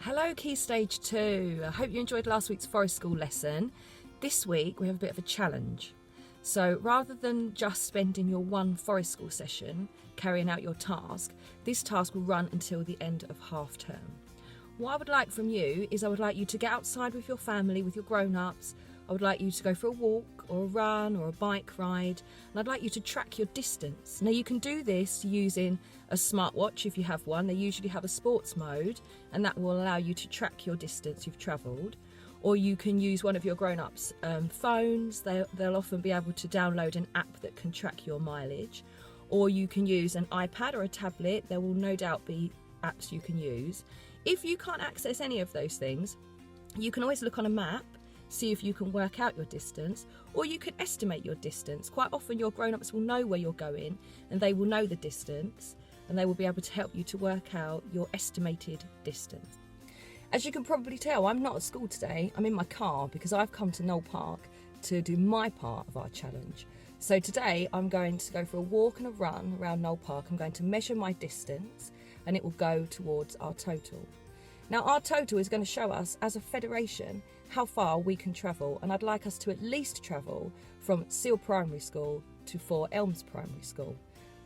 Hello Key Stage 2, I hope you enjoyed last week's forest school lesson. This week we have a bit of a challenge. So rather than just spending your one forest school session carrying out your task, this task will run until the end of half term. What I would like from you is I would like you to get outside with your family, with your grown-ups. I would like you to go for a walk or a run or a bike ride, and I'd like you to track your distance. Now you can do this using a smartwatch if you have one. They usually have a sports mode, and that will allow you to track your distance you've travelled. Or you can use one of your grown-ups' phones. They'll often be able to download an app that can track your mileage. Or you can use an iPad or a tablet. There will no doubt be apps you can use. If you can't access any of those things, you can always look on a map, see if you can work out your distance, or you can estimate your distance. Quite often your grown-ups will know where you're going and they will know the distance, and they will be able to help you to work out your estimated distance. As you can probably tell, I'm not at school today. I'm in my car because I've come to Knoll Park to do my part of our challenge. So today I'm going to go for a walk and a run around Knoll Park. I'm going to measure my distance and it will go towards our total. Now our total is going to show us as a federation how far we can travel, and I'd like us to at least travel from Seal Primary School to Four Elms Primary School.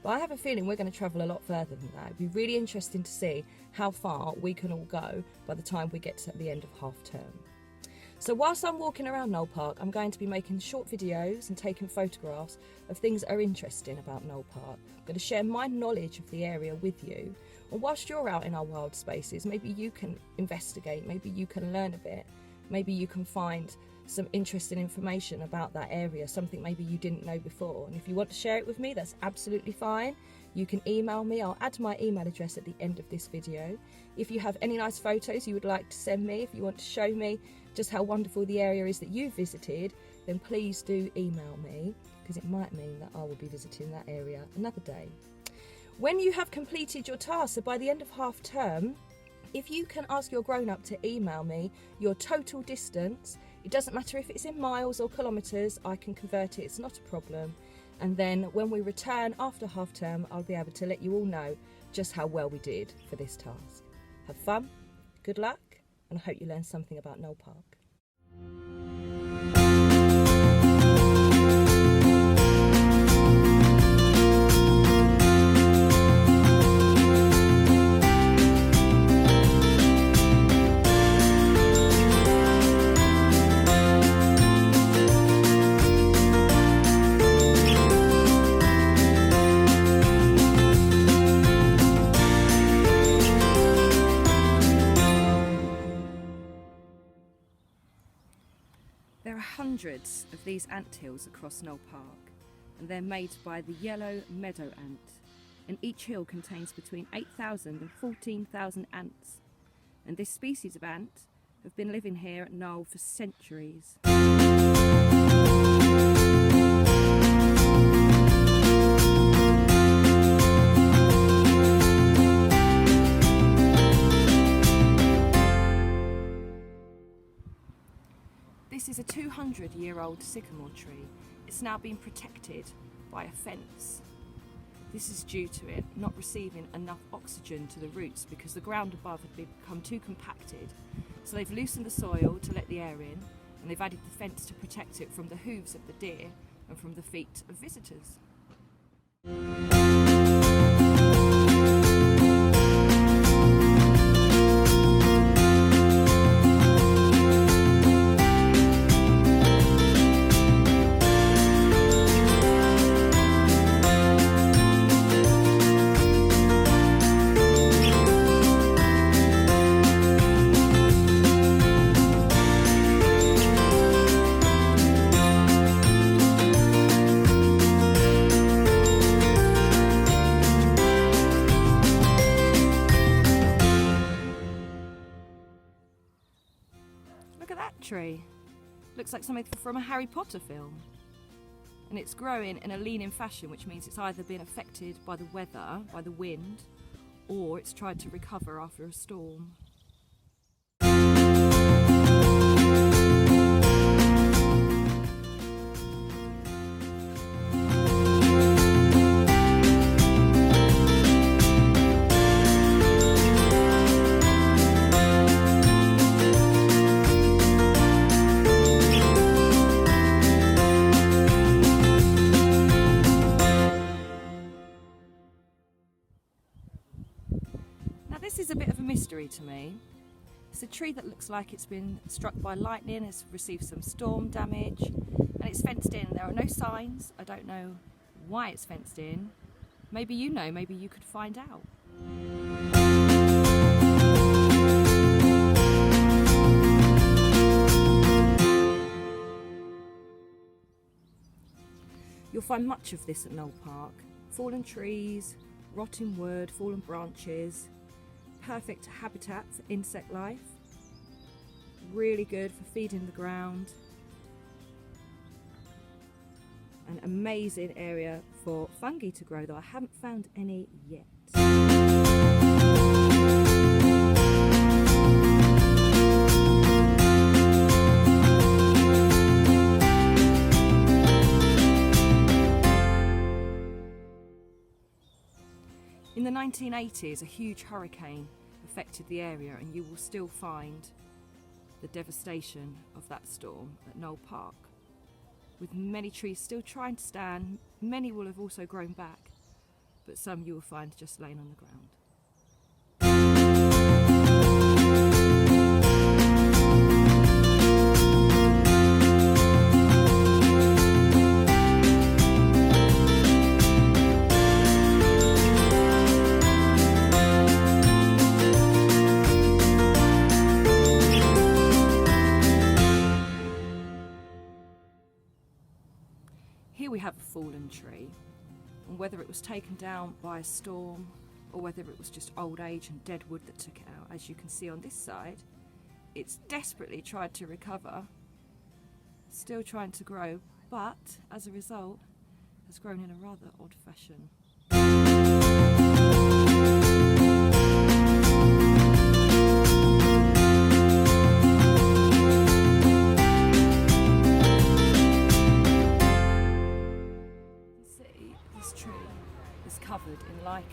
But I have a feeling we're going to travel a lot further than that. It'd be really interesting to see how far we can all go by the time we get to the end of half term. So whilst I'm walking around Knoll Park, I'm going to be making short videos and taking photographs of things that are interesting about Knoll Park. I'm going to share my knowledge of the area with you. And whilst you're out in our wild spaces, maybe you can investigate, maybe you can learn a bit, maybe you can find some interesting information about that area, something maybe you didn't know before. And if you want to share it with me, that's absolutely fine. You can email me. I'll add my email address at the end of this video. If you have any nice photos you would like to send me, if you want to show me just how wonderful the area is that you've visited, then please do email me, because it might mean that I will be visiting that area another day. When you have completed your task, so by the end of half term, if you can ask your grown-up to email me your total distance, it doesn't matter if it's in miles or kilometres, I can convert it, it's not a problem. And then when we return after half term, I'll be able to let you all know just how well we did for this task. Have fun, good luck, and I hope you learned something about Knoll Park. There are hundreds of these anthills across Knoll Park, and they're made by the yellow meadow ant, and each hill contains between 8,000 and 14,000 ants, and this species of ant have been living here at Knoll for centuries. This is a 200-year-old sycamore tree. It's now been protected by a fence. This is due to it not receiving enough oxygen to the roots because the ground above had become too compacted. So they've loosened the soil to let the air in, and they've added the fence to protect it from the hooves of the deer and from the feet of visitors. Look at that tree. Looks like something from a Harry Potter film. And it's growing in a leaning fashion, which means it's either been affected by the weather, by the wind, or it's tried to recover after a storm. mystery to me. It's a tree that looks like it's been struck by lightning, it's received some storm damage, and it's fenced in. There are no signs. I don't know why it's fenced in. Maybe you know, maybe you could find out. You'll find much of this at Knoll Park. Fallen trees, rotting wood, fallen branches. Perfect habitat for insect life. Really good for feeding the ground. An amazing area for fungi to grow, though I haven't found any yet. In the 1980s, a huge hurricane affected the area, and you will still find the devastation of that storm at Knoll Park. With many trees still trying to stand, many will have also grown back, but some you will find just laying on the ground. Here we have a fallen tree, and whether it was taken down by a storm or whether it was just old age and dead wood that took it out, as you can see on this side, it's desperately tried to recover, still trying to grow, but as a result has grown in a rather odd fashion. Covered in lichen.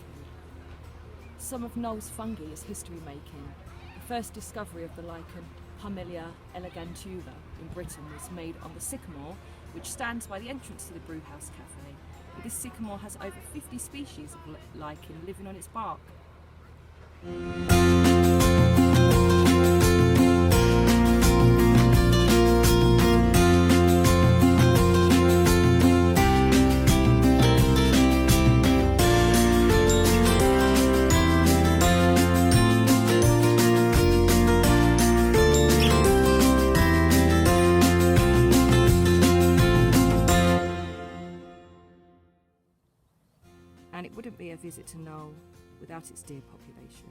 Some of Knoll's fungi is history making. The first discovery of the lichen, Parmelia elegantuva, in Britain was made on the sycamore, which stands by the entrance to the Brewhouse Cafe. This sycamore has over 50 species of lichen living on its bark. And it wouldn't be a visit to Knoll without its deer population,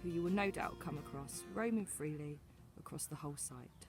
who you will no doubt come across roaming freely across the whole site.